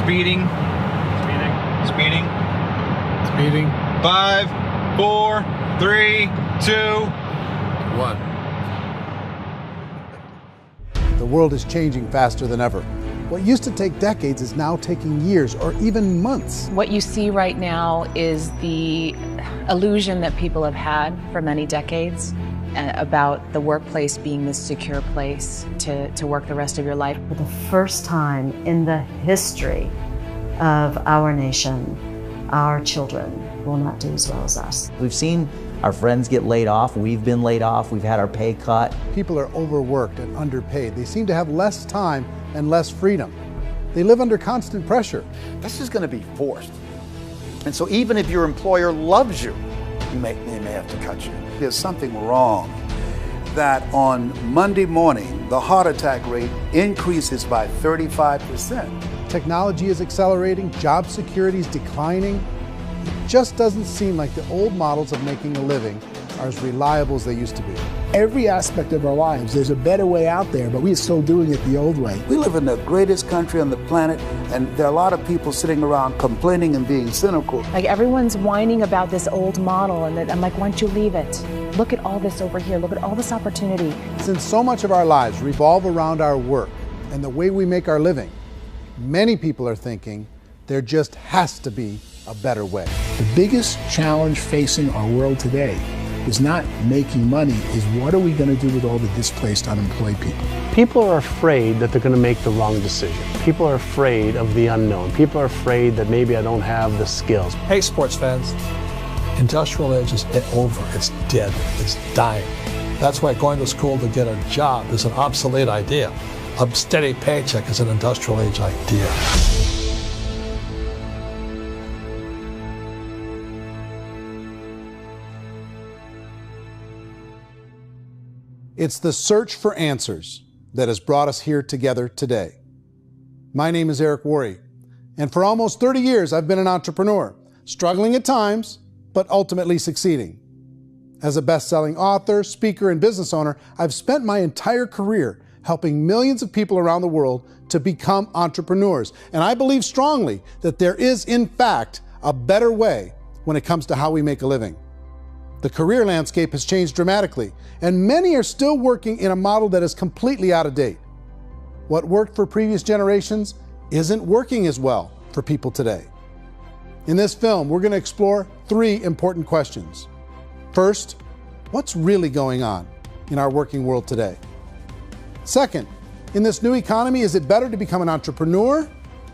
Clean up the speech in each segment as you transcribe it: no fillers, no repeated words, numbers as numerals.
Speeding. Speeding. Speeding. 5, 4, 3, 2, 1. The world is changing faster than ever. What used to take decades is now taking years or even months. What you see right now is the illusion that people have had for many decades about the workplace being this secure place to work the rest of your life. For the first time in the history of our nation, our children will not do as well as us. We've seen our friends get laid off. We've been laid off. We've had our pay cut. People are overworked and underpaid. They seem to have less time and less freedom. They live under constant pressure. This is going to be forced. And so even if your employer loves you, they may have to cut you. There's something wrong that on Monday morning, the heart attack rate increases by 35%. Technology is accelerating, job security is declining. It just doesn't seem like the old models of making a living are as reliable as they used to be. Every aspect of our lives, there's a better way out there, but we're still doing it the old way. We live in the greatest country on the planet, and there are a lot of people sitting around complaining and being cynical. Like everyone's whining about this old model, and I'm like, why don't you leave it? Look at all this over here. Look at all this opportunity. Since so much of our lives revolve around our work and the way we make our living, many people are thinking there just has to be a better way. The biggest challenge facing our world today is not making money, is what are we going to do with all the displaced, unemployed people? People are afraid that they're going to make the wrong decision. People are afraid of the unknown. People are afraid that maybe I don't have the skills. Hey, sports fans. Industrial age is over. It's dead. It's dying. That's why going to school to get a job is an obsolete idea. A steady paycheck is an industrial age idea. It's the search for answers that has brought us here together today. My name is Eric Worre, and for almost 30 years I've been an entrepreneur, struggling at times, but ultimately succeeding. As a best-selling author, speaker, and business owner, I've spent my entire career helping millions of people around the world to become entrepreneurs. And I believe strongly that there is, in fact, a better way when it comes to how we make a living. The career landscape has changed dramatically, and many are still working in a model that is completely out of date. What worked for previous generations isn't working as well for people today. In this film, we're going to explore 3 important questions. First, what's really going on in our working world today? Second, in this new economy, is it better to become an entrepreneur,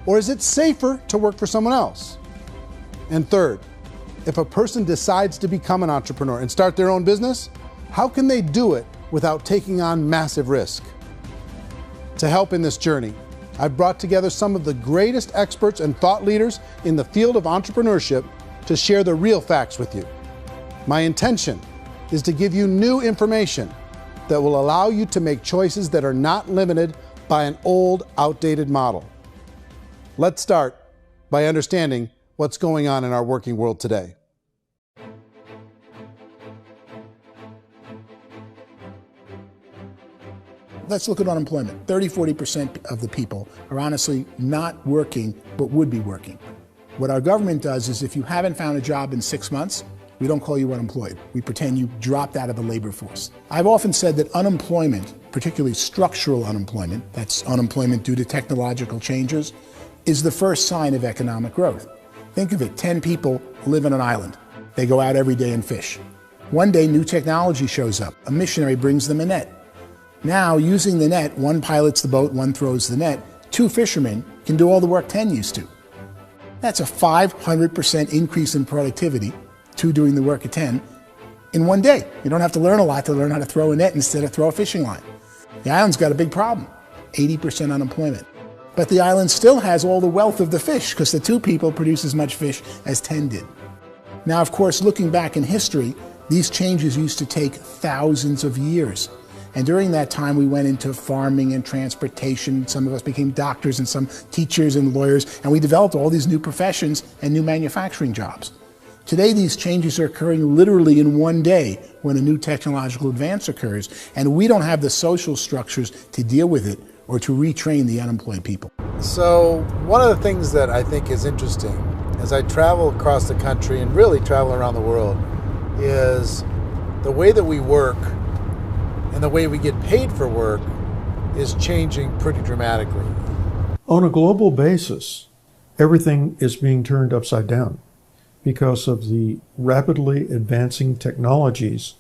or is it safer to work for someone else? And third, if a person decides to become an entrepreneur and start their own business, how can they do it without taking on massive risk? To help in this journey, I've brought together some of the greatest experts and thought leaders in the field of entrepreneurship to share the real facts with you. My intention is to give you new information that will allow you to make choices that are not limited by an old, outdated model. Let's start by understanding what's going on in our working world today. Let's look at unemployment. 30–40% of the people are honestly not working, but would be working. What our government does is if you haven't found a job in 6 months, we don't call you unemployed. We pretend you dropped out of the labor force. I've often said that unemployment, particularly structural unemployment, that's unemployment due to technological changes, is the first sign of economic growth. Think of it, 10 people live on an island. They go out every day and fish. One day, new technology shows up. A missionary brings them a net. Now, using the net, one pilots the boat, one throws the net. 2 fishermen can do all the work 10 used to. That's a 500% increase in productivity, 2 doing the work of 10, in one day. You don't have to learn a lot to learn how to throw a net instead of throw a fishing line. The island's got a big problem, 80% unemployment. But the island still has all the wealth of the fish because the 2 people produce as much fish as 10 did. Now, of course, looking back in history, these changes used to take thousands of years. And during that time, we went into farming and transportation. Some of us became doctors and some teachers and lawyers, and we developed all these new professions and new manufacturing jobs. Today, these changes are occurring literally in one day when a new technological advance occurs, and we don't have the social structures to deal with it or to retrain the unemployed people. So one of the things that I think is interesting as I travel across the country and really travel around the world is the way that we work and the way we get paid for work is changing pretty dramatically. On a global basis, everything is being turned upside down because of the rapidly advancing technologies.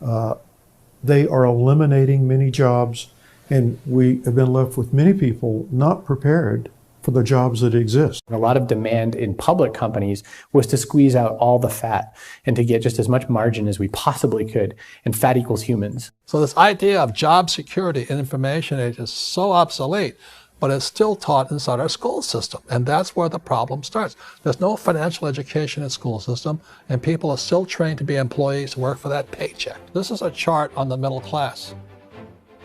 They are eliminating many jobs, and we have been left with many people not prepared for the jobs that exist. A lot of demand in public companies was to squeeze out all the fat and to get just as much margin as we possibly could, and fat equals humans. So this idea of job security in information age is so obsolete, but it's still taught inside our school system, and that's where the problem starts. There's no financial education in school system, and people are still trained to be employees who work for that paycheck. This is a chart on the middle class.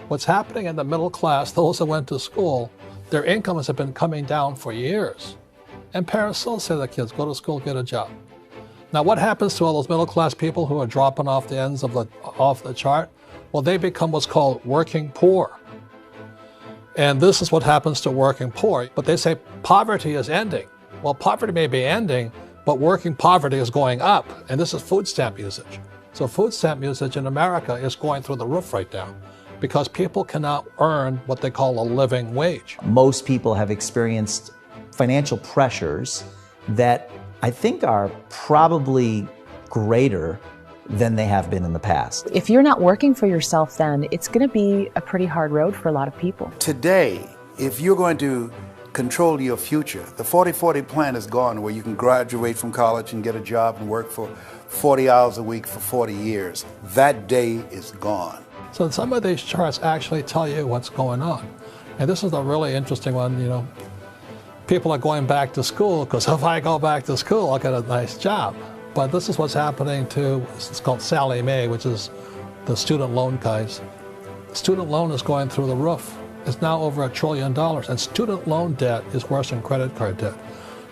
What's happening in the middle class, those that went to school, their incomes have been coming down for years. And parents still say to their kids, go to school, get a job. Now what happens to all those middle class people who are dropping off the ends of off the chart? Well, they become what's called working poor. And this is what happens to working poor. But they say poverty is ending. Well, poverty may be ending, but working poverty is going up. And this is food stamp usage. So food stamp usage in America is going through the roof right now, because people cannot earn what they call a living wage. Most people have experienced financial pressures that I think are probably greater than they have been in the past. If you're not working for yourself, then it's going to be a pretty hard road for a lot of people. Today, if you're going to control your future, the 40-40 plan is gone, where you can graduate from college and get a job and work for 40 hours a week for 40 years. That day is gone. So some of these charts actually tell you what's going on. And this is a really interesting one. You know, people are going back to school because if I go back to school, I'll get a nice job. But this is what's happening to, it's called Sallie Mae, which is the student loan guys. Student loan is going through the roof. It's now over $1 trillion, and student loan debt is worse than credit card debt.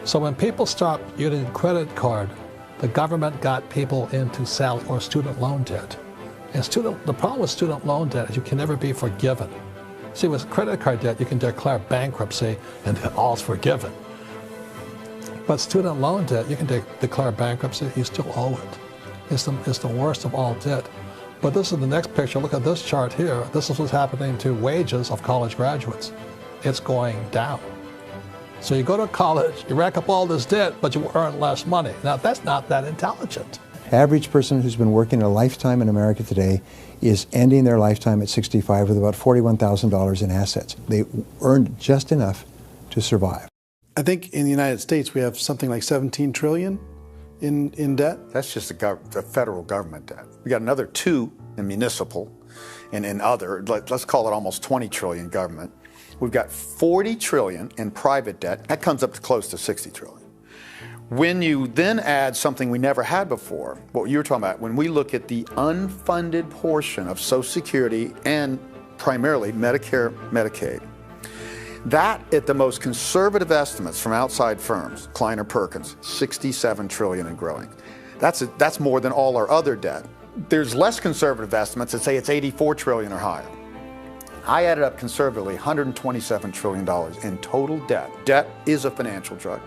So when people stopped using credit card, the government got people into student loan debt. And the problem with student loan debt is you can never be forgiven. See, with credit card debt, you can declare bankruptcy and all's forgiven. But student loan debt, you can declare bankruptcy, you still owe it. It's the worst of all debt. But this is the next picture. Look at this chart here. This is what's happening to wages of college graduates. It's going down. So you go to college, you rack up all this debt, but you earn less money. Now, that's not that intelligent. Average person who's been working a lifetime in America today is ending their lifetime at 65 with about $41,000 in assets. They earned just enough to survive. I think in the United States we have something like 17 trillion in debt. That's just the federal government debt. We got another 2 in municipal and in other, let's call it almost 20 trillion government. We've got 40 trillion in private debt. That comes up to close to 60 trillion. When you then add something we never had before, what you were talking about, when we look at the unfunded portion of Social Security and primarily Medicare, Medicaid, that at the most conservative estimates from outside firms, Kleiner Perkins, 67 trillion and growing. That's more than all our other debt. There's less conservative estimates that say it's 84 trillion or higher. I added up conservatively $127 trillion in total debt. Debt is a financial drug.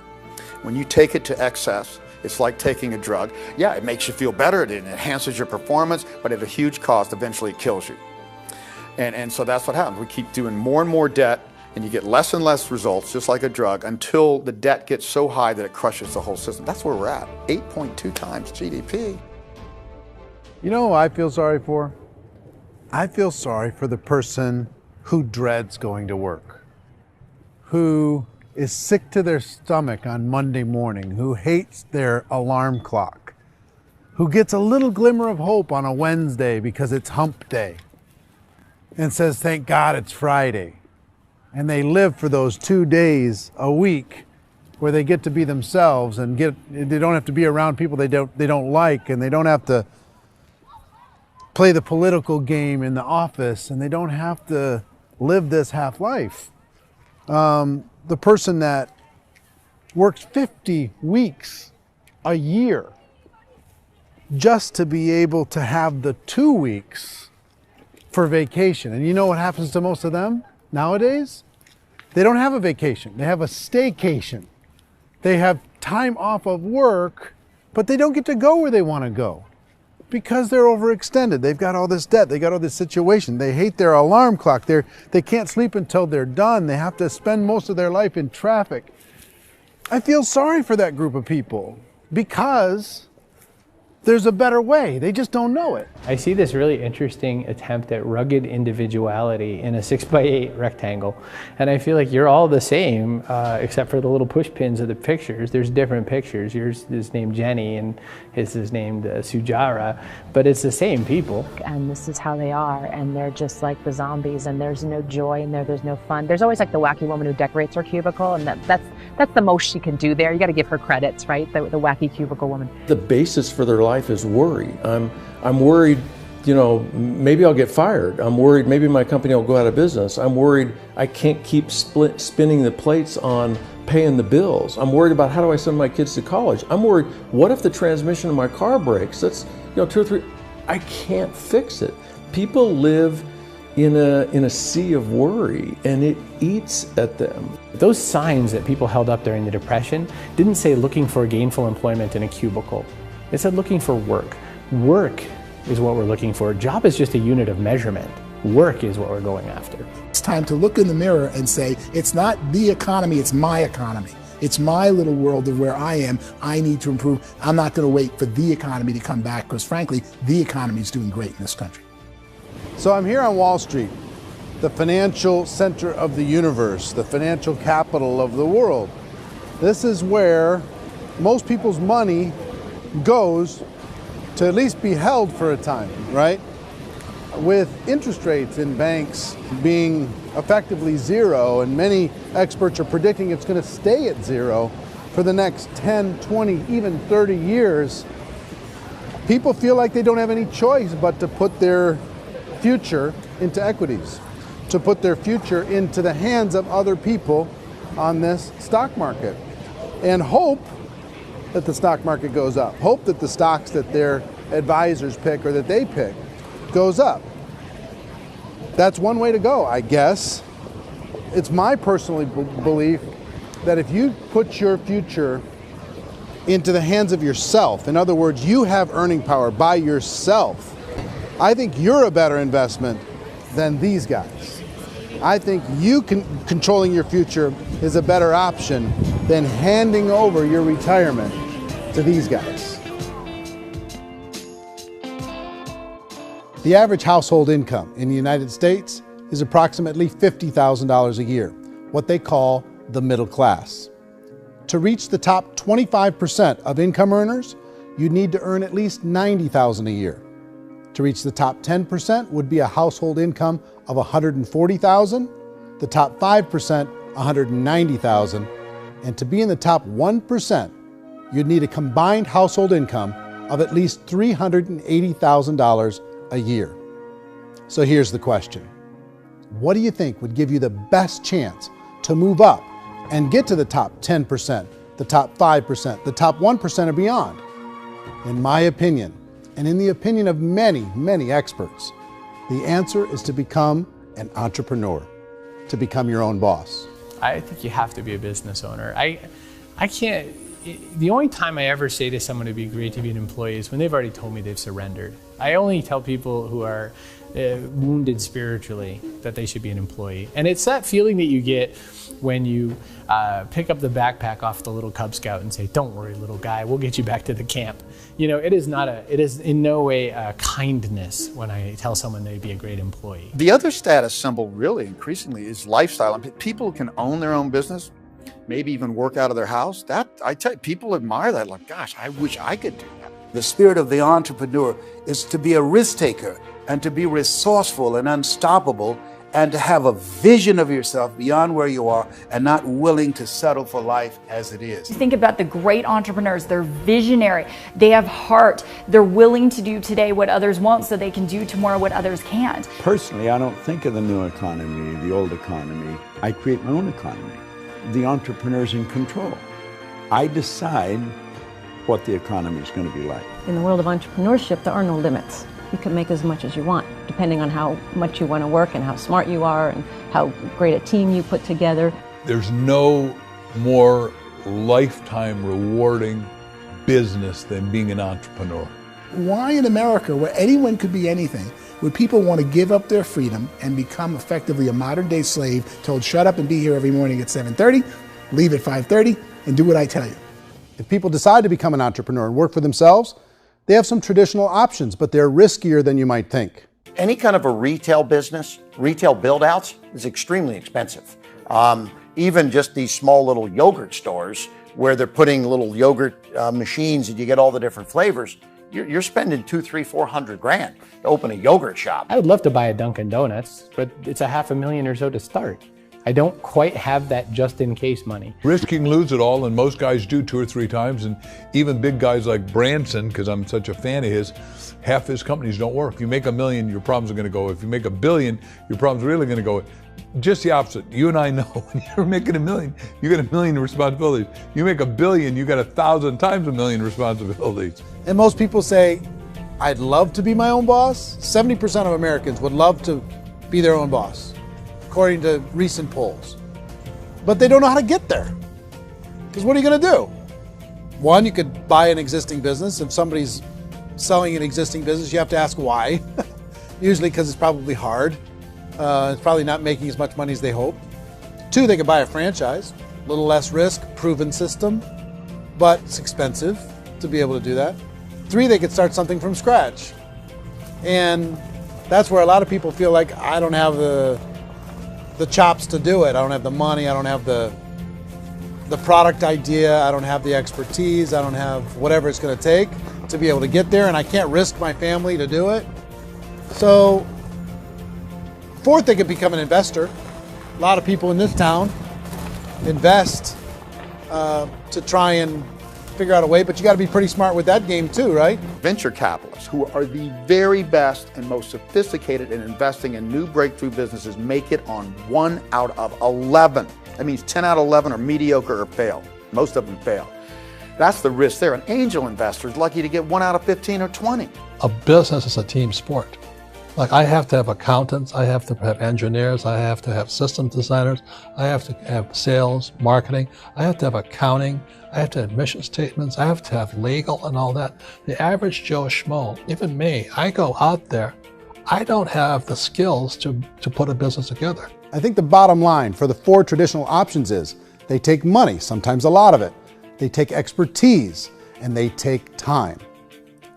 When you take it to excess, it's like taking a drug. Yeah, it makes you feel better, it enhances your performance, but at a huge cost, eventually it kills you. And so that's what happens. We keep doing more and more debt, and you get less and less results, just like a drug, until the debt gets so high that it crushes the whole system. That's where we're at, 8.2 times GDP. You know who I feel sorry for? I feel sorry for the person who dreads going to work, who is sick to their stomach on Monday morning, who hates their alarm clock, who gets a little glimmer of hope on a Wednesday because it's hump day and says, thank God it's Friday. And they live for those 2 days a week where they get to be themselves and they don't have to be around people they don't like, and they don't have to play the political game in the office, and they don't have to live this half life. The person that works 50 weeks a year just to be able to have the 2 weeks for vacation. And you know what happens to most of them? Nowadays, they don't have a vacation. They have a staycation. They have time off of work, but they don't get to go where they want to go because they're overextended. They've got all this debt. They got all this situation. They hate their alarm clock. They can't sleep until they're done. They have to spend most of their life in traffic. I feel sorry for that group of people because there's a better way. They just don't know it. I see this really interesting attempt at rugged individuality in a 6x8 rectangle. And I feel like you're all the same, except for the little push pins of the pictures. There's different pictures. Yours is named Jenny and his is named Sujara, but it's the same people. And this is how they are, and they're just like the zombies, and there's no joy in there, there's no fun. There's always like the wacky woman who decorates her cubicle, and that's the most she can do there. You got to give her credits, right? The wacky cubicle woman. The basis for their life is worry. I'm worried, you know, maybe I'll get fired. I'm worried maybe my company will go out of business. I'm worried I can't keep spinning the plates on paying the bills. I'm worried about how do I send my kids to college. I'm worried, what if the transmission of my car breaks? That's, you know, 2 or 3, I can't fix it. People live in a sea of worry, and it eats at them. Those signs that people held up during the Depression didn't say looking for gainful employment in a cubicle. It said looking for work. Work is what we're looking for. Job is just a unit of measurement. Work is what we're going after. It's time to look in the mirror and say, it's not the economy, it's my economy. It's my little world of where I am. I need to improve. I'm not going to wait for the economy to come back because, frankly, the economy is doing great in this country. So I'm here on Wall Street, the financial center of the universe, the financial capital of the world. This is where most people's money goes to at least be held for a time, right? With interest rates in banks being effectively zero, and many experts are predicting it's going to stay at zero for the next 10, 20, even 30 years, people feel like they don't have any choice but to put their future into equities, to put their future into the hands of other people on this stock market, and hope that the stock market goes up, hope that the stocks that their advisors pick or that they pick goes up. That's one way to go, I guess. It's my personal belief that if you put your future into the hands of yourself, in other words, you have earning power by yourself, I think you're a better investment than these guys. I think you controlling your future is a better option than handing over your retirement to these guys. The average household income in the United States is approximately $50,000 a year, what they call the middle class. To reach the top 25% of income earners, you'd need to earn at least $90,000 a year. To reach the top 10% would be a household income of $140,000, the top 5%, $190,000, and to be in the top 1%, you'd need a combined household income of at least $380,000 a year. So here's the question. What do you think would give you the best chance to move up and get to the top 10%, the top 5%, the top 1% or beyond? In my opinion, and in the opinion of many, many experts, the answer is to become an entrepreneur, to become your own boss. I think you have to be a business owner. I can't, the only time I ever say to someone it'd be great to be an employee is when they've already told me they've surrendered. I only tell people who are wounded spiritually that they should be an employee. And it's that feeling that you get when you pick up the backpack off the little Cub Scout and say, "Don't worry, little guy, we'll get you back to the camp." You know, it is in no way a kindness when I tell someone they'd be a great employee. The other status symbol really increasingly is lifestyle. And people who can own their own business, maybe even work out of their house, that I tell you, people admire that. Like, gosh, I wish I could do that. The spirit of the entrepreneur is to be a risk taker and to be resourceful and unstoppable and to have a vision of yourself beyond where you are and not willing to settle for life as it is. You think about the great entrepreneurs, they're visionary, they have heart, they're willing to do today what others won't so they can do tomorrow what others can't. Personally, I don't think of the new economy, the old economy. I create my own economy. The entrepreneur's in control. I decide what the economy is going to be like. In the world of entrepreneurship, there are no limits. you can make as much as you want, depending on how much you want to work and how smart you are and how great a team you put together. There's no more lifetime rewarding business than being an entrepreneur. Why in America, where anyone could be anything, would people want to give up their freedom and become effectively a modern-day slave, told shut up and be here every morning at 7:30, leave at 5:30, and do what I tell you? If people decide to become an entrepreneur and work for themselves, they have some traditional options, but they're riskier than you might think. Any kind of a retail business, retail build-outs, is extremely expensive. Even just these small little yogurt stores where they're putting little yogurt machines and you get all the different flavors, you're spending $200,000, $300,000, $400,000 to open a yogurt shop. I would love to buy a Dunkin' Donuts, but it's a $500,000 or so to start. I don't quite have that just-in-case money. Risking lose it all, and most guys do 2 or 3 times, and even big guys like Branson, because I'm such a fan of his, half his companies don't work. If you make $1 million, your problems are going to go. If you make $1 billion, your problems are really going to go. Just the opposite. You and I know when you're making $1 million, you got $1 million responsibilities. You make $1 billion, you got 1,000 times $1 million responsibilities. And most people say, I'd love to be my own boss. 70% of Americans would love to be their own boss, according to recent polls. But they don't know how to get there. Because what are you going to do? One, you could buy an existing business. If somebody's selling an existing business, you have to ask why. Usually because it's probably hard. It's probably not making as much money as they hope. 2, they could buy a franchise. A little less risk, proven system, but it's expensive to be able to do that. 3, they could start something from scratch. And that's where a lot of people feel like, I don't have the chops to do it. I don't have the money. I don't have the product idea. I don't have the expertise. I don't have whatever it's going to take to be able to get there, and I can't risk my family to do it. So 4th, they could become an investor. A lot of people in this town invest to try and figure out a way, but you got to be pretty smart with that game too, right? Venture capitalists, who are the very best and most sophisticated in investing in new breakthrough businesses, make it on 1 out of 11. That means 10 out of 11 are mediocre or fail. Most of them fail. That's the risk there. An angel investor is lucky to get 1 out of 15 or 20. A business is a team sport. Like, I have to have accountants, I have to have engineers, I have to have system designers, I have to have sales, marketing, I have to have accounting, I have to have mission statements, I have to have legal and all that. The average Joe Schmo, even me, I go out there, I don't have the skills to put a business together. I think the bottom line for the 4 traditional options is they take money, sometimes a lot of it. They take expertise, and they take time.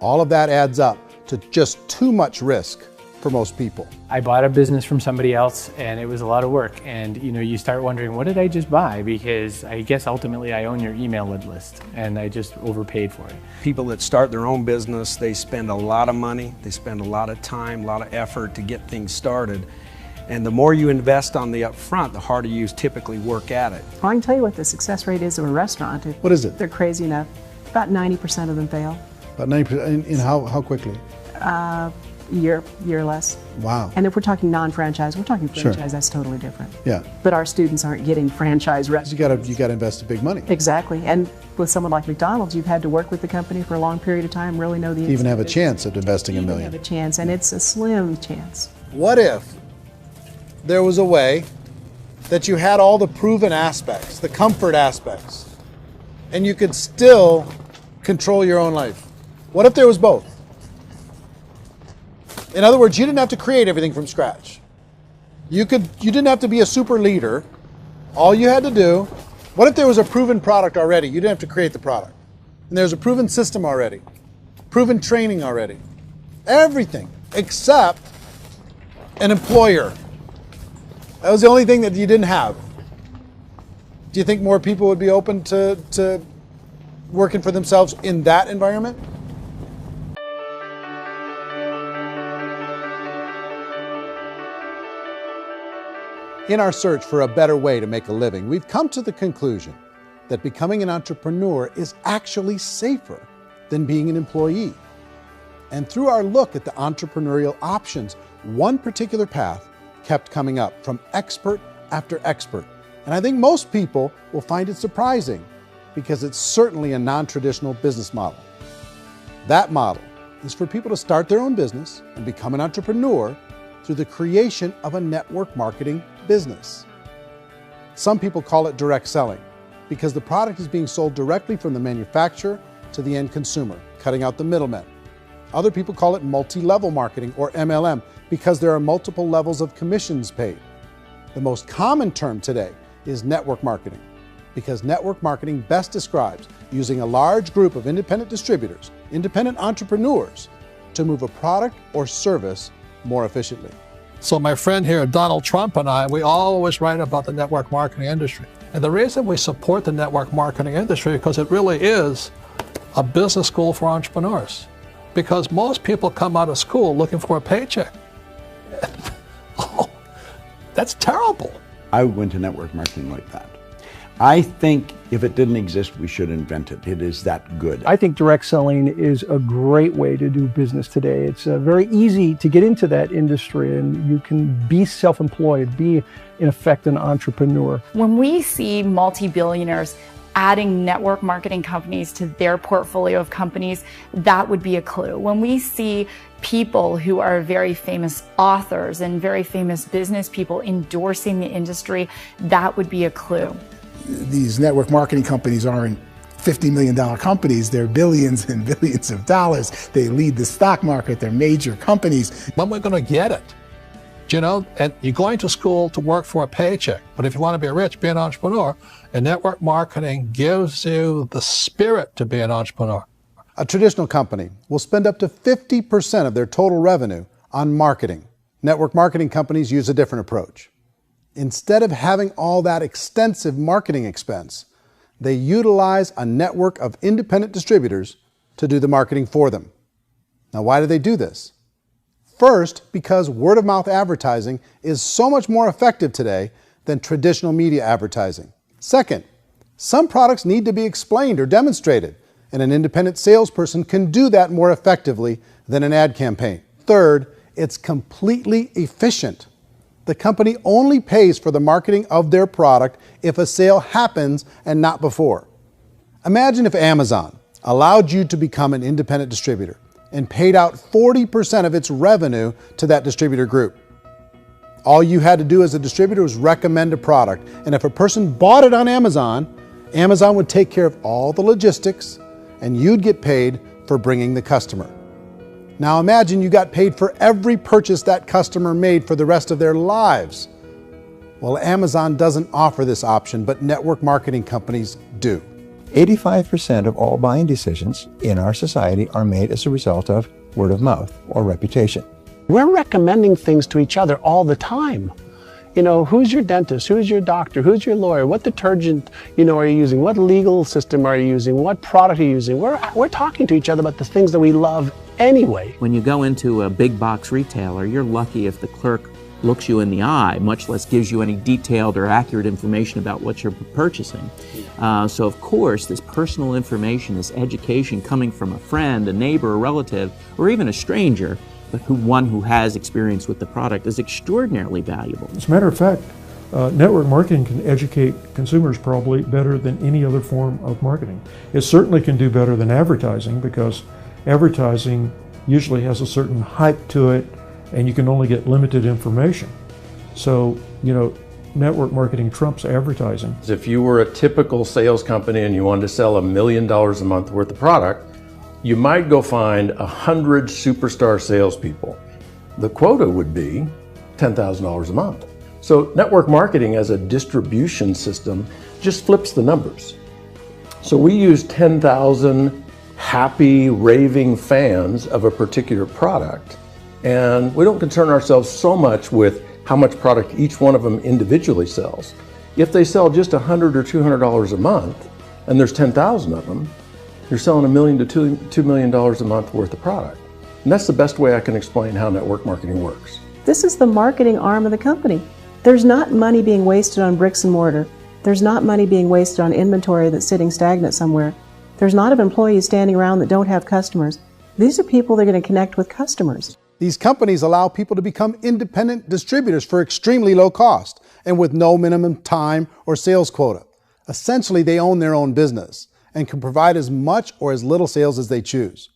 All of that adds up to just too much risk for most people. I bought a business from somebody else and it was a lot of work. And you start wondering, what did I just buy? Because I guess ultimately I own your email list and I just overpaid for it. People that start their own business, they spend a lot of money, they spend a lot of time, a lot of effort to get things started. And the more you invest on the upfront, the harder you typically work at it. Well, I can tell you what the success rate is of a restaurant. What is it? They're crazy enough. About 90% of them fail. About 90%, in how quickly? Year or less. Wow. And if we're talking non-franchise, we're talking franchise, Sure. That's totally different. Yeah. But our students aren't getting franchise restaurants. You got to invest big money. Exactly. And with someone like McDonald's, you've had to work with the company for a long period of time, really know the To even have a business. chance at investing $1 million. Have a chance, and it's a slim chance. What if there was a way that you had all the proven aspects, the comfort aspects, and you could still control your own life? What if there was both? In other words, you didn't have to create everything from scratch. You didn't have to be a super leader. All you had to do, what if there was a proven product already? You didn't have to create the product. And there's a proven system already, proven training already. Everything except an employer. That was the only thing that you didn't have. Do you think more people would be open to working for themselves in that environment? In our search for a better way to make a living, we've come to the conclusion that becoming an entrepreneur is actually safer than being an employee. And through our look at the entrepreneurial options, one particular path kept coming up from expert after expert. And I think most people will find it surprising because it's certainly a non-traditional business model. That model is for people to start their own business and become an entrepreneur through the creation of a network marketing business. Some people call it direct selling because the product is being sold directly from the manufacturer to the end consumer, cutting out the middlemen. Other people call it multi-level marketing, or MLM, because there are multiple levels of commissions paid. The most common term today is network marketing, because network marketing best describes using a large group of independent distributors, independent entrepreneurs, to move a product or service more efficiently. So my friend here, Donald Trump, and I, we always write about the network marketing industry. And the reason we support the network marketing industry is because it really is a business school for entrepreneurs. Because most people come out of school looking for a paycheck. Oh, that's terrible. I went to network marketing like that. I think if it didn't exist, we should invent it. It is that good. I think direct selling is a great way to do business today. It's very easy to get into that industry, and you can be self-employed, be in effect an entrepreneur. When we see multi-billionaires adding network marketing companies to their portfolio of companies, that would be a clue. When we see people who are very famous authors and very famous business people endorsing the industry, that would be a clue. These network marketing companies aren't $50 million companies, they're billions and billions of dollars. They lead the stock market, they're major companies. When we're going to get it? You know, and you're going to school to work for a paycheck, but if you want to be rich, be an entrepreneur, and network marketing gives you the spirit to be an entrepreneur. A traditional company will spend up to 50% of their total revenue on marketing. Network marketing companies use a different approach. Instead of having all that extensive marketing expense, they utilize a network of independent distributors to do the marketing for them. Now, why do they do this? First, because word-of-mouth advertising is so much more effective today than traditional media advertising. Second, some products need to be explained or demonstrated, and an independent salesperson can do that more effectively than an ad campaign. Third, it's completely efficient. The company only pays for the marketing of their product if a sale happens and not before. Imagine if Amazon allowed you to become an independent distributor and paid out 40% of its revenue to that distributor group. All you had to do as a distributor was recommend a product, and if a person bought it on Amazon, Amazon would take care of all the logistics, and you'd get paid for bringing the customer. Now imagine you got paid for every purchase that customer made for the rest of their lives. Well, Amazon doesn't offer this option, but network marketing companies do. 85% of all buying decisions in our society are made as a result of word of mouth or reputation. We're recommending things to each other all the time. You know, who's your dentist? Who's your doctor? Who's your lawyer? What detergent, are you using? What legal system are you using? What product are you using? We're talking to each other about the things that we love anyway. When you go into a big box retailer, you're lucky if the clerk looks you in the eye, much less gives you any detailed or accurate information about what you're purchasing. So of course, this personal information, this education coming from a friend, a neighbor, a relative, or even a stranger, but one who has experience with the product is extraordinarily valuable. As a matter of fact, network marketing can educate consumers probably better than any other form of marketing. It certainly can do better than advertising, because advertising usually has a certain hype to it, and you can only get limited information. So, network marketing trumps advertising. If you were a typical sales company and you wanted to sell $1 million a month worth of product, you might go find 100 superstar salespeople. The quota would be $10,000 a month. So network marketing as a distribution system just flips the numbers. So we use 10,000 happy, raving fans of a particular product, and we don't concern ourselves so much with how much product each one of them individually sells. If they sell just $100 or $200 a month, and there's 10,000 of them, you're selling $1 million to $2 million a month worth of product. And that's the best way I can explain how network marketing works. This is the marketing arm of the company. There's not money being wasted on bricks and mortar. There's not money being wasted on inventory that's sitting stagnant somewhere. There's not of employees standing around that don't have customers. These are people that are going to connect with customers. These companies allow people to become independent distributors for extremely low cost and with no minimum time or sales quota. Essentially, they own their own business and can provide as much or as little sales as they choose.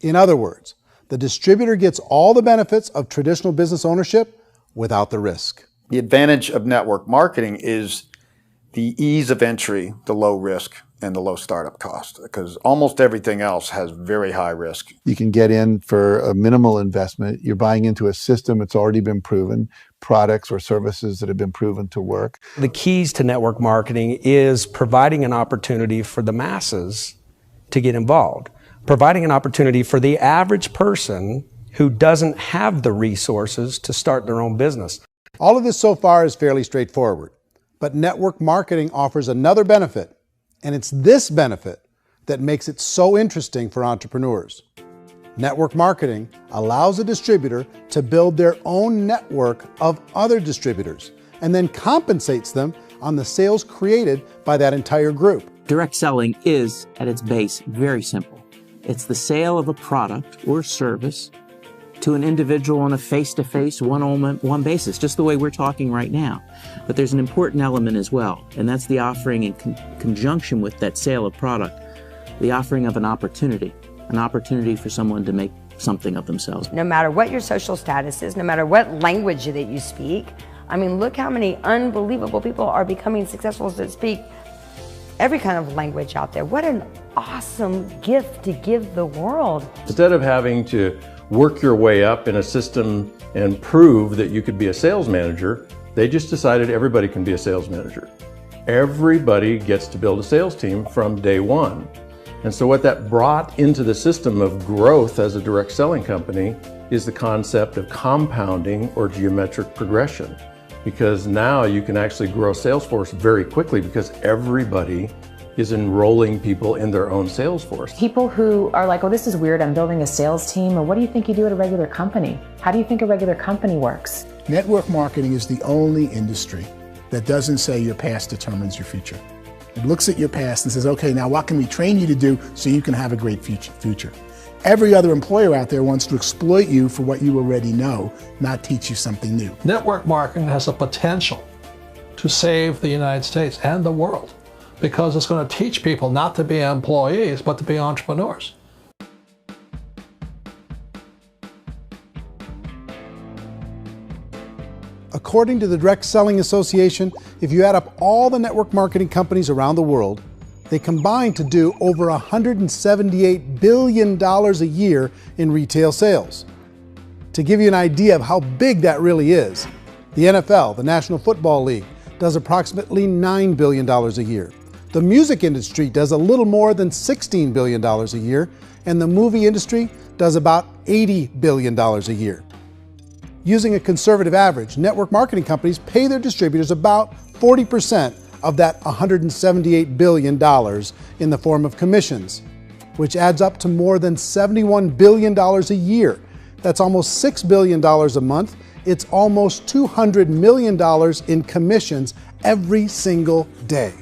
In other words, the distributor gets all the benefits of traditional business ownership without the risk. The advantage of network marketing is the ease of entry, the low risk, and the low startup cost, because almost everything else has very high risk. You can get in for a minimal investment. You're buying into a system that's already been proven, products or services that have been proven to work. The keys to network marketing is providing an opportunity for the masses to get involved, providing an opportunity for the average person who doesn't have the resources to start their own business. All of this so far is fairly straightforward, but network marketing offers another benefit, and it's this benefit that makes it so interesting for entrepreneurs. Network marketing allows a distributor to build their own network of other distributors and then compensates them on the sales created by that entire group. Direct selling is, at its base, very simple. It's the sale of a product or service to an individual on a face-to-face, one-on-one basis, just the way we're talking right now. But there's an important element as well, and that's the offering in conjunction with that sale of product, the offering of an opportunity for someone to make something of themselves. No matter what your social status is, no matter what language that you speak, I mean, look how many unbelievable people are becoming successful that speak every kind of language out there. What an awesome gift to give the world. Instead of having to work your way up in a system and prove that you could be a sales manager, they just decided everybody can be a sales manager. Everybody gets to build a sales team from day one. And so what that brought into the system of growth as a direct selling company is the concept of compounding or geometric progression. Because now you can actually grow a sales force very quickly because everybody is enrolling people in their own sales force. People who are like, oh, this is weird, I'm building a sales team, or what do you think you do at a regular company? How do you think a regular company works? Network marketing is the only industry that doesn't say your past determines your future. It looks at your past and says, okay, now what can we train you to do so you can have a great future? Every other employer out there wants to exploit you for what you already know, not teach you something new. Network marketing has the potential to save the United States and the world because it's going to teach people not to be employees, but to be entrepreneurs. According to the Direct Selling Association, if you add up all the network marketing companies around the world, they combine to do over $178 billion a year in retail sales. To give you an idea of how big that really is, the NFL, the National Football League, does approximately $9 billion a year. The music industry does a little more than $16 billion a year, and the movie industry does about $80 billion a year. Using a conservative average, network marketing companies pay their distributors about 40% of that $178 billion in the form of commissions, which adds up to more than $71 billion a year. That's almost $6 billion a month. It's almost $200 million in commissions every single day.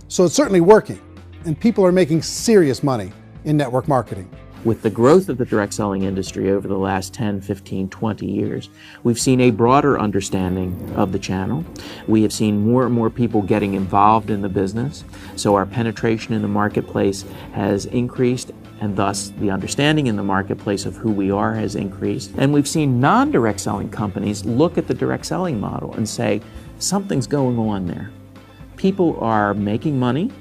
So it's certainly working, and people are making serious money in network marketing. With the growth of the direct selling industry over the last 10, 15, 20 years, we've seen a broader understanding of the channel. We have seen more and more people getting involved in the business, so our penetration in the marketplace has increased, and thus the understanding in the marketplace of who we are has increased. And we've seen non-direct selling companies look at the direct selling model and say, something's going on there. People are making money,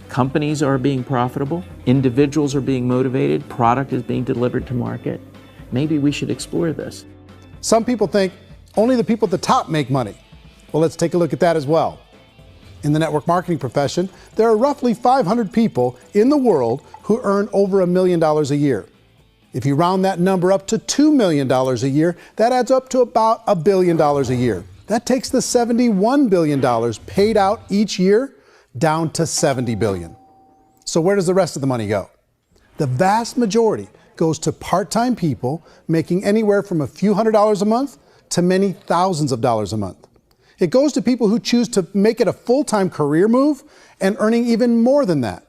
companies are being profitable, individuals are being motivated, product is being delivered to market. Maybe we should explore this. Some people think only the people at the top make money. Well, let's take a look at that as well. In the network marketing profession, there are roughly 500 people in the world who earn over $1 million a year. If you round that number up to $2 million a year, that adds up to about $1 billion a year. That takes the $71 billion paid out each year down to $70 billion. So where does the rest of the money go? The vast majority goes to part-time people making anywhere from a few $100s a month to many thousands of dollars a month. It goes to people who choose to make it a full-time career move and earning even more than that.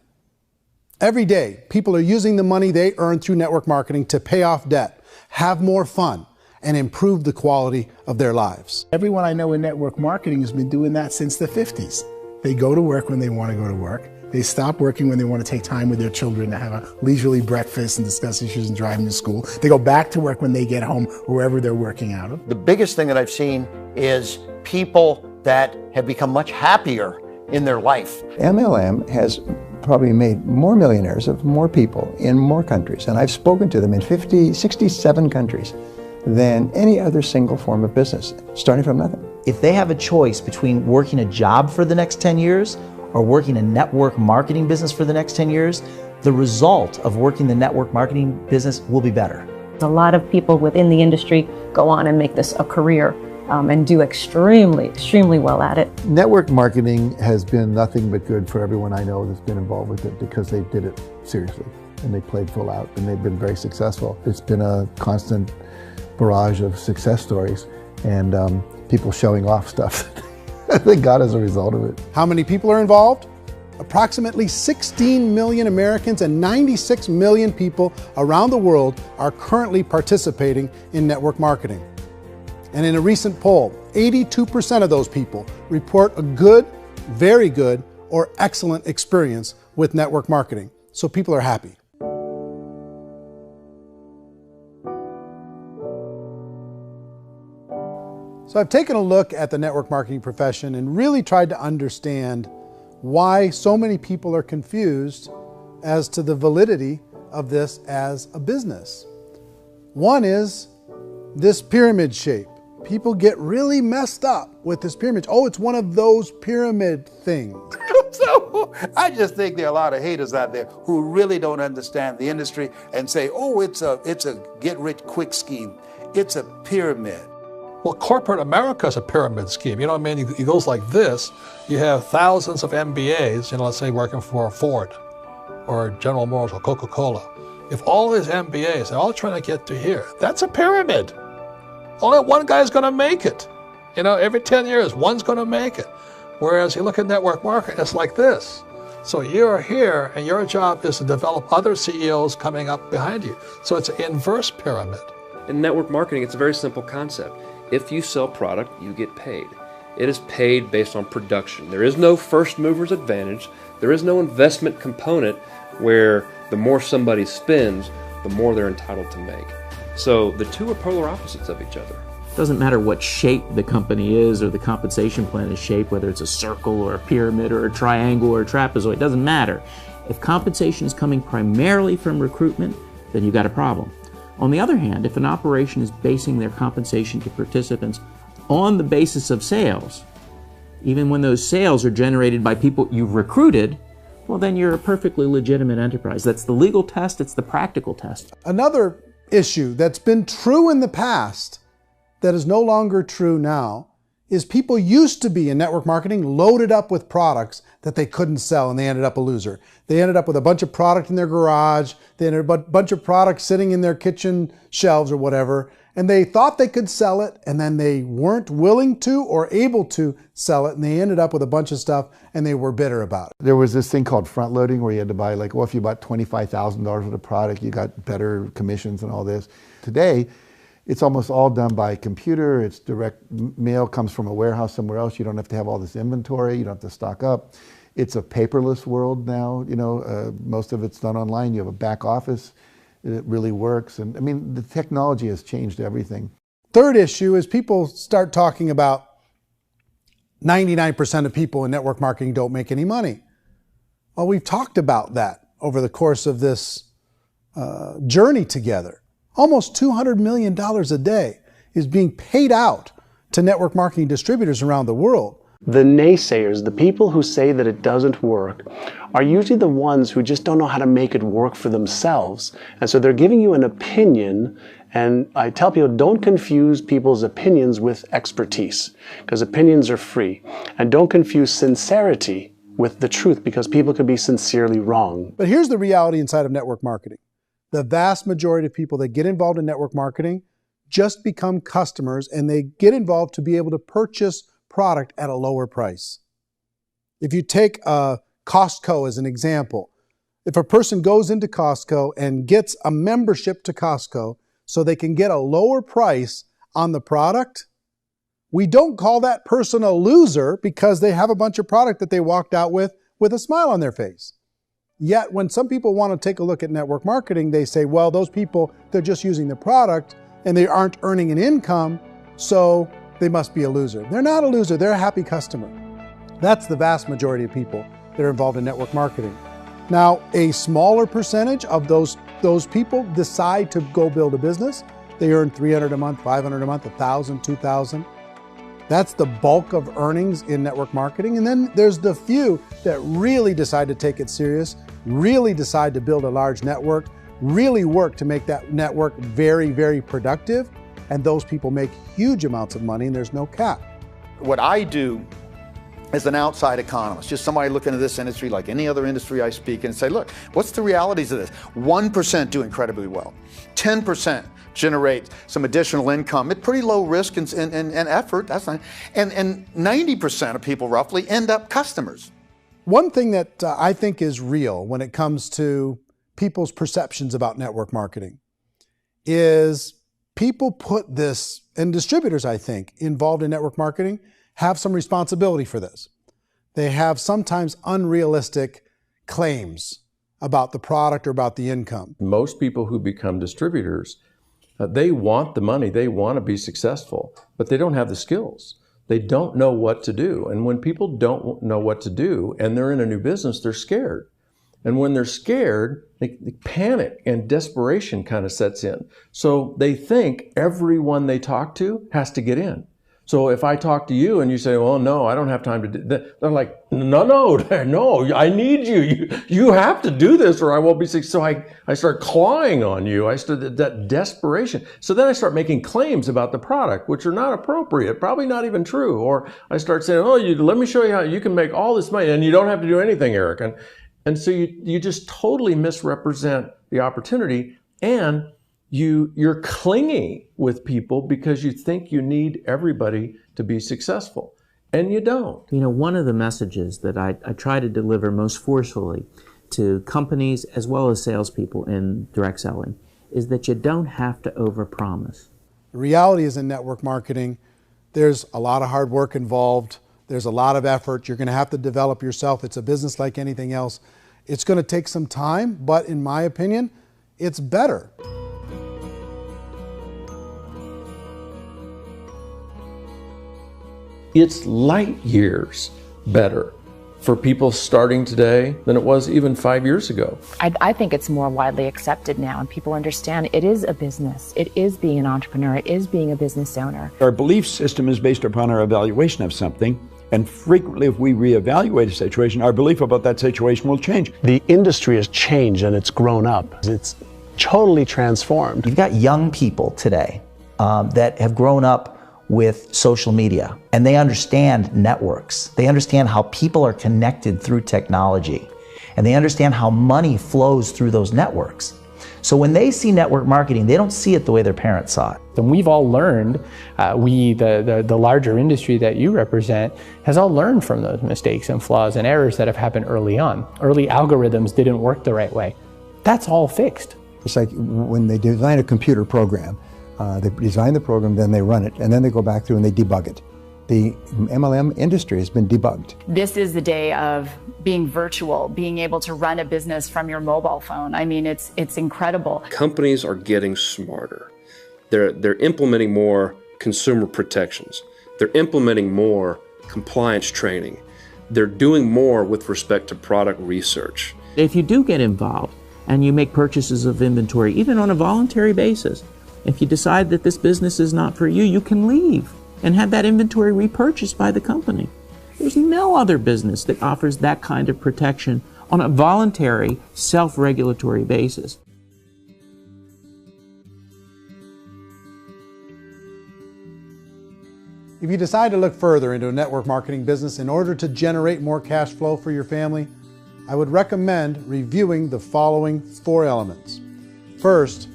Every day, people are using the money they earn through network marketing to pay off debt, have more fun, and improve the quality of their lives. Everyone I know in network marketing has been doing that since the 50s. They go to work when they want to go to work. They stop working when they want to take time with their children to have a leisurely breakfast and discuss issues and driving to school. They go back to work when they get home, wherever they're working out of. The biggest thing that I've seen is people that have become much happier in their life. MLM has probably made more millionaires of more people in more countries, and I've spoken to them in 67 countries than any other single form of business, starting from nothing. If they have a choice between working a job for the next 10 years or working a network marketing business for the next 10 years, the result of working the network marketing business will be better. A lot of people within the industry go on and make this a career and do extremely well at it. Network marketing has been nothing but good for everyone I know that's been involved with it because they did it seriously and they played full out and they've been very successful. It's been a constant barrage of success stories and people showing off stuff that they got as a result of it. How many people are involved? Approximately 16 million Americans and 96 million people around the world are currently participating in network marketing. And in a recent poll, 82% of those people report a good, very good, or excellent experience with network marketing. So people are happy. So I've taken a look at the network marketing profession and really tried to understand why so many people are confused as to the validity of this as a business. One is this pyramid shape. People get really messed up with this pyramid. Oh, it's one of those pyramid things. So I just think there are a lot of haters out there who really don't understand the industry and say, oh, it's a get-rich-quick scheme. It's a pyramid. Well, corporate America is a pyramid scheme. You know what I mean? It goes like this. You have thousands of MBAs, let's say working for Ford or General Motors or Coca-Cola. If all these MBAs, they're all trying to get to here, that's a pyramid. Only one guy's going to make it. Every 10 years, one's going to make it. Whereas you look at network marketing, it's like this. So you're here, and your job is to develop other CEOs coming up behind you. So it's an inverse pyramid. In network marketing, it's a very simple concept. If you sell product, you get paid. It is paid based on production. There is no first mover's advantage. There is no investment component where the more somebody spends, the more they're entitled to make. So the two are polar opposites of each other. It doesn't matter what shape the company is or the compensation plan is shaped, whether it's a circle or a pyramid or a triangle or a trapezoid, it doesn't matter. If compensation is coming primarily from recruitment, then you've got a problem. On the other hand, if an operation is basing their compensation to participants on the basis of sales, even when those sales are generated by people you've recruited, well, then you're a perfectly legitimate enterprise. That's the legal test, it's the practical test. Another issue that's been true in the past that is no longer true now is people used to be in network marketing loaded up with products that they couldn't sell and they ended up a loser. They ended up with a bunch of product in their garage, they ended up a bunch of products sitting in their kitchen shelves or whatever, and they thought they could sell it and then they weren't willing to or able to sell it and they ended up with a bunch of stuff and they were bitter about it. There was this thing called front loading where you had to buy if you bought $25,000 worth of product, you got better commissions and all this. Today, it's almost all done by computer. It's direct mail, comes from a warehouse somewhere else. You don't have to have all this inventory. You don't have to stock up. It's a paperless world now. Most of it's done online. You have a back office. It really works. And I mean, the technology has changed everything. Third issue is people start talking about 99% of people in network marketing don't make any money. Well, we've talked about that over the course of this journey together. Almost $200 million a day is being paid out to network marketing distributors around the world. The naysayers, the people who say that it doesn't work, are usually the ones who just don't know how to make it work for themselves. And so they're giving you an opinion, and I tell people, don't confuse people's opinions with expertise, because opinions are free. And don't confuse sincerity with the truth, because people could be sincerely wrong. But here's the reality inside of network marketing. The vast majority of people that get involved in network marketing just become customers, and they get involved to be able to purchase product at a lower price. If you take Costco as an example, if a person goes into Costco and gets a membership to Costco so they can get a lower price on the product, we don't call that person a loser because they have a bunch of product that they walked out with with a smile on their face. Yet when some people want to take a look at network marketing, they say, well, those people, they're just using the product and they aren't earning an income, so they must be a loser. They're not a loser, they're a happy customer. That's the vast majority of people that are involved in network marketing. Now, a smaller percentage of those people decide to go build a business. They earn $300 a month, $500 a month, $1,000, $2,000. That's the bulk of earnings in network marketing. And then there's the few that really decide to take it serious, really decide to build a large network, really work to make that network very, very productive. And those people make huge amounts of money and there's no cap. What I do as an outside economist, just somebody looking at this industry like any other industry I speak and say, look, what's the realities of this? 1% do incredibly well. 10% generate some additional income at pretty low risk and effort. That's not, and 90% of people roughly end up customers. One thing that I think is real when it comes to people's perceptions about network marketing is people put this, and distributors, I think, involved in network marketing have some responsibility for this. They have sometimes unrealistic claims about the product or about the income. Most people who become distributors, they want the money, they want to be successful, but they don't have the skills. They don't know what to do. And when people don't know what to do and they're in a new business, they're scared. And when they're scared, they panic and desperation kind of sets in. So they think everyone they talk to has to get in. So if I talk to you and you say, well, no, I don't have time to do that, they're like, no, I need you. You have to do this or I won't be successful. So I start clawing on you. I start that desperation. So then I start making claims about the product, which are not appropriate, probably not even true. Or I start saying, oh, let me show you how you can make all this money and you don't have to do anything, Eric. And so you just totally misrepresent the opportunity, and you're clingy with people because you think you need everybody to be successful, and you don't. You know, one of the messages that I try to deliver most forcefully to companies as well as salespeople in direct selling is that you don't have to overpromise. The reality is in network marketing, there's a lot of hard work involved. There's a lot of effort. You're going to have to develop yourself. It's a business like anything else. It's going to take some time, but in my opinion, it's better. It's light years better for people starting today than it was even 5 years ago. I think it's more widely accepted now, and people understand it is a business. It is being an entrepreneur. It is being a business owner. Our belief system is based upon our evaluation of something. And frequently, if we reevaluate a situation, our belief about that situation will change. The industry has changed and it's grown up. It's totally transformed. You've got young people today that have grown up with social media, and they understand networks. They understand how people are connected through technology, and they understand how money flows through those networks. So when they see network marketing, they don't see it the way their parents saw it. And we've all learned, the larger industry that you represent, has all learned from those mistakes and flaws and errors that have happened early on. Early algorithms didn't work the right way. That's all fixed. It's like when they design a computer program, they design the program, then they run it, and then they go back through and they debug it. The MLM industry has been debugged. This is the day of being virtual, being able to run a business from your mobile phone. I mean, it's incredible. Companies are getting smarter. They're implementing more consumer protections. They're implementing more compliance training. They're doing more with respect to product research. If you do get involved and you make purchases of inventory, even on a voluntary basis, if you decide that this business is not for you, you can leave and have that inventory repurchased by the company. There's no other business that offers that kind of protection on a voluntary, self-regulatory basis. If you decide to look further into a network marketing business in order to generate more cash flow for your family, I would recommend reviewing the following 4 elements. First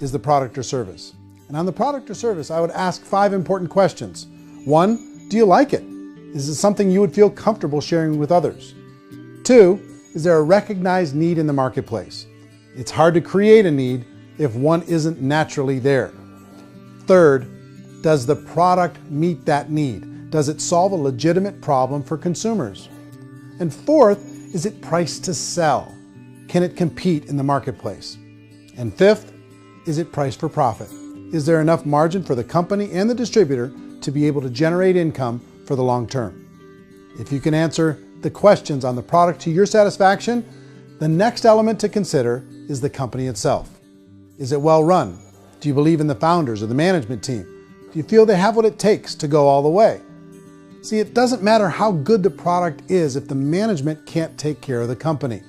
is the product or service. And on the product or service, I would ask 5 important questions. 1, do you like it? Is it something you would feel comfortable sharing with others? 2, is there a recognized need in the marketplace? It's hard to create a need if one isn't naturally there. 3rd, does the product meet that need? Does it solve a legitimate problem for consumers? And 4th, is it priced to sell? Can it compete in the marketplace? And fifth, is it priced for profit? Is there enough margin for the company and the distributor to be able to generate income for the long term? If you can answer the questions on the product to your satisfaction, the next element to consider is the company itself. Is it well run? Do you believe in the founders or the management team? Do you feel they have what it takes to go all the way? See, it doesn't matter how good the product is if the management can't take care of the company.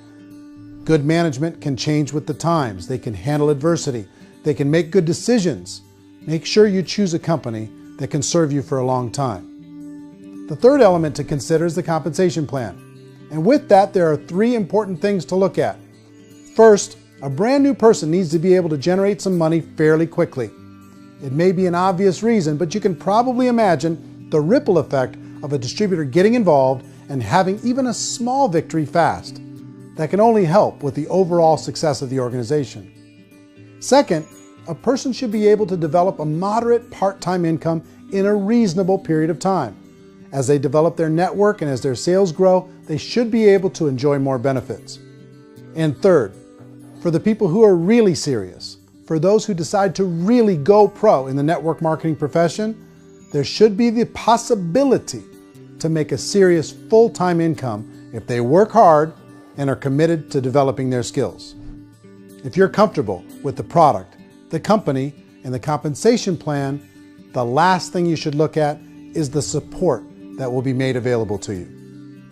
Good management can change with the times. They can handle adversity. They can make good decisions. Make sure you choose a company that can serve you for a long time. The third element to consider is the compensation plan. And with that, there are 3 important things to look at. First, a brand new person needs to be able to generate some money fairly quickly. It may be an obvious reason, but you can probably imagine the ripple effect of a distributor getting involved and having even a small victory fast. That can only help with the overall success of the organization. Second, a person should be able to develop a moderate part-time income in a reasonable period of time. As they develop their network and as their sales grow, they should be able to enjoy more benefits. And third, for the people who are really serious, for those who decide to really go pro in the network marketing profession, there should be the possibility to make a serious full-time income if they work hard and are committed to developing their skills. If you're comfortable with the product, the company, and the compensation plan, the last thing you should look at is the support that will be made available to you.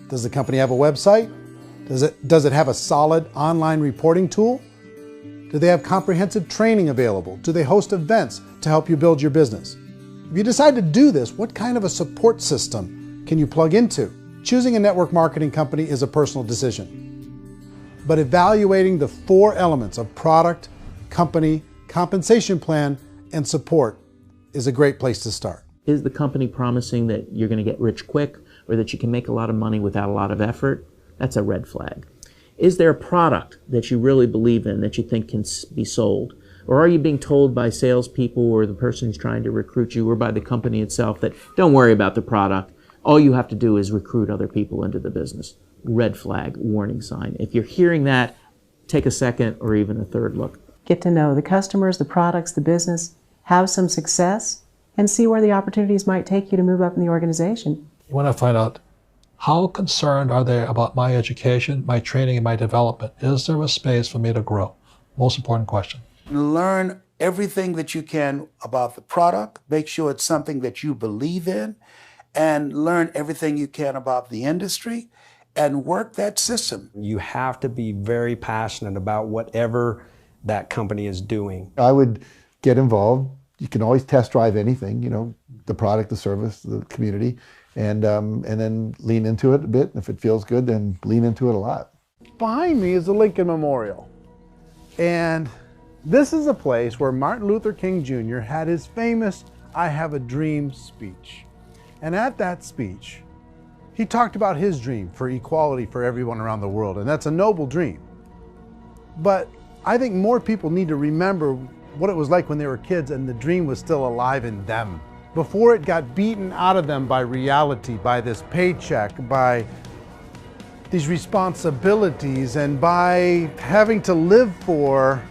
Does the company have a website? Does it have a solid online reporting tool? Do they have comprehensive training available? Do they host events to help you build your business? If you decide to do this, what kind of a support system can you plug into? Choosing a network marketing company is a personal decision. But evaluating the 4 elements of product, company, compensation plan, and support is a great place to start. Is the company promising that you're going to get rich quick or that you can make a lot of money without a lot of effort? That's a red flag. Is there a product that you really believe in that you think can be sold? Or are you being told by salespeople or the person who's trying to recruit you or by the company itself that don't worry about the product, all you have to do is recruit other people into the business? Red flag, warning sign. If you're hearing that, take a second or even a third look. Get to know the customers, the products, the business, have some success, and see where the opportunities might take you to move up in the organization. You want to find out how concerned are they about my education, my training, and my development? Is there a space for me to grow? Most important question. Learn everything that you can about the product. Make sure it's something that you believe in, and learn everything you can about the industry and work that system. You have to be very passionate about whatever that company is doing. I would get involved. You can always test drive anything, you know, the product, the service, the community, and then lean into it a bit. If it feels good, then lean into it a lot. Behind me is the Lincoln Memorial. And this is a place where Martin Luther King Jr. had his famous "I Have a Dream" speech. And at that speech, he talked about his dream for equality for everyone around the world, and that's a noble dream. But I think more people need to remember what it was like when they were kids and the dream was still alive in them. Before it got beaten out of them by reality, by this paycheck, by these responsibilities, and by having to live for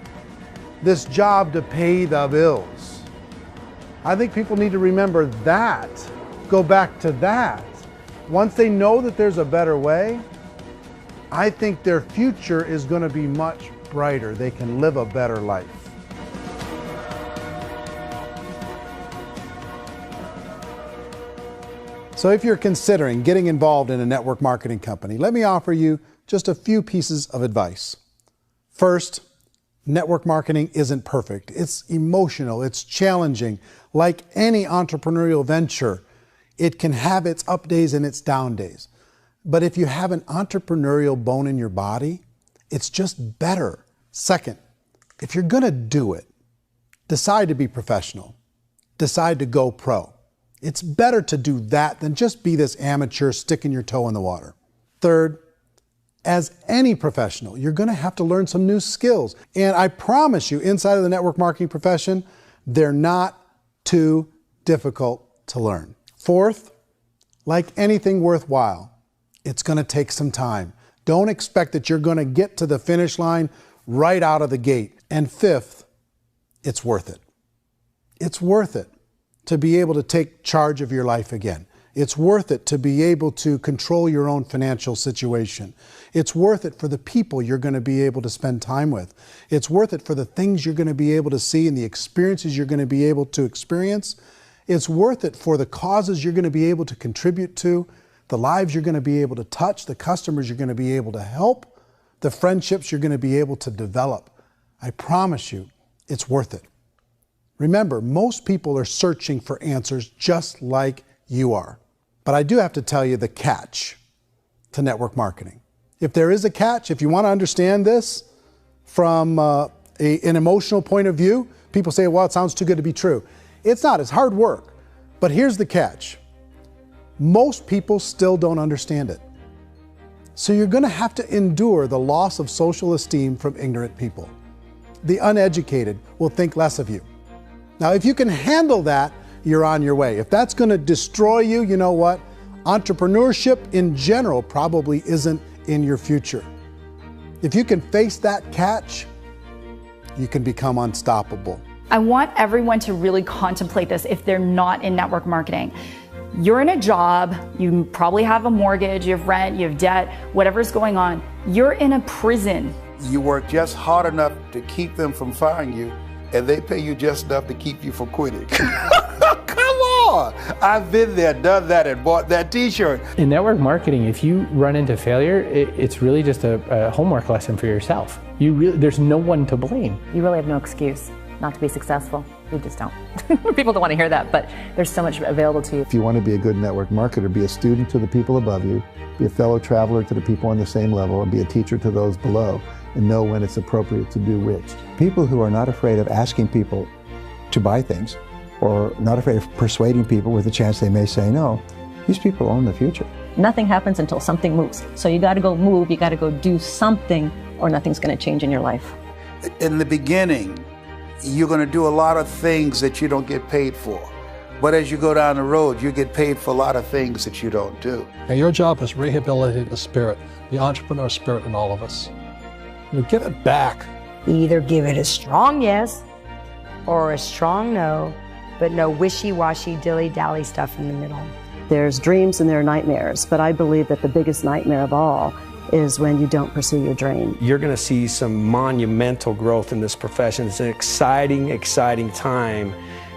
this job to pay the bills. I think people need to remember that, go back to that. Once they know that there's a better way, I think their future is going to be much brighter. They can live a better life. So if you're considering getting involved in a network marketing company, let me offer you just a few pieces of advice. First, network marketing isn't perfect. It's emotional, it's challenging. Like any entrepreneurial venture, it can have its up days and its down days. But if you have an entrepreneurial bone in your body, it's just better. Second, if you're gonna do it, decide to be professional. Decide to go pro. It's better to do that than just be this amateur sticking your toe in the water. Third, as any professional, you're gonna have to learn some new skills. And I promise you, inside of the network marketing profession, they're not too difficult to learn. Fourth, like anything worthwhile, it's gonna take some time. Don't expect that you're going to get to the finish line right out of the gate. And fifth, it's worth it. It's worth it to be able to take charge of your life again. It's worth it to be able to control your own financial situation. It's worth it for the people you're going to be able to spend time with. It's worth it for the things you're going to be able to see and the experiences you're going to be able to experience. It's worth it for the causes you're going to be able to contribute to, the lives you're going to be able to touch, the customers you're going to be able to help, the friendships you're going to be able to develop. I promise you, it's worth it. Remember, most people are searching for answers just like you are. But I do have to tell you the catch to network marketing. If there is a catch, if you want to understand this from an emotional point of view, people say, well, it sounds too good to be true. It's not, it's hard work. But here's the catch. Most people still don't understand it. So you're going to have to endure the loss of social esteem from ignorant people. The uneducated will think less of you. Now, if you can handle that, you're on your way. If that's going to destroy you, you know what? Entrepreneurship in general probably isn't in your future. If you can face that catch, you can become unstoppable. I want everyone to really contemplate this if they're not in network marketing. You're in a job, you probably have a mortgage, you have rent, you have debt, whatever's going on. You're in a prison. You work just hard enough to keep them from firing you, and they pay you just enough to keep you from quitting. Come on! I've been there, done that, and bought that t-shirt. In network marketing, if you run into failure, it's really just a homework lesson for yourself. There's no one to blame. You really have no excuse not to be successful. You just don't. People don't want to hear that, but there's so much available to you. If you want to be a good network marketer, be a student to the people above you, be a fellow traveler to the people on the same level, and be a teacher to those below, and know when it's appropriate to do which. People who are not afraid of asking people to buy things, or not afraid of persuading people with a chance they may say no, these people own the future. Nothing happens until something moves. So you got to go move, you got to go do something, or nothing's going to change in your life. In the beginning, you're going to do a lot of things that you don't get paid for. But as you go down the road, you get paid for a lot of things that you don't do. And your job is rehabilitating the spirit, the entrepreneur spirit in all of us. You give it back. You either give it a strong yes or a strong no, but no wishy-washy, dilly-dally stuff in the middle. There's dreams and there are nightmares, but I believe that the biggest nightmare of all is when you don't pursue your dream. You're going to see some monumental growth in this profession. It's an exciting, exciting time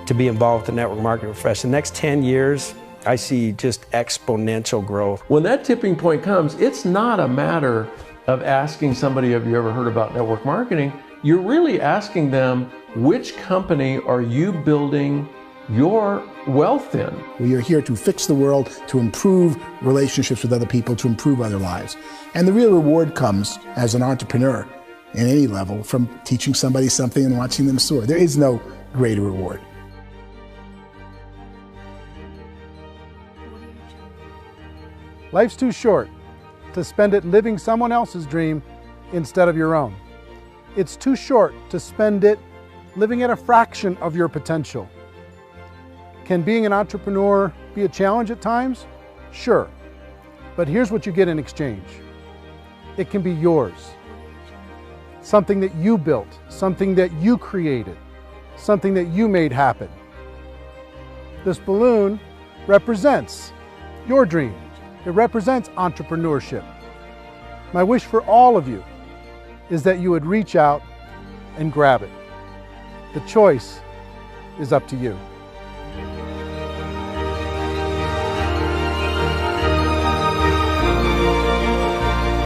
to be involved with the network marketing profession. The next 10 years, I see just exponential growth. When that tipping point comes, it's not a matter of asking somebody, have you ever heard about network marketing? You're really asking them, which company are you building your wealth in? We are here to fix the world, to improve relationships with other people, to improve other lives. And the real reward comes as an entrepreneur in any level from teaching somebody something and watching them soar. There is no greater reward. Life's too short to spend it living someone else's dream instead of your own. It's too short to spend it living at a fraction of your potential. Can being an entrepreneur be a challenge at times? Sure. But here's what you get in exchange. It can be yours. Something that you built, something that you created, something that you made happen. This balloon represents your dream. It represents entrepreneurship. My wish for all of you is that you would reach out and grab it. The choice is up to you.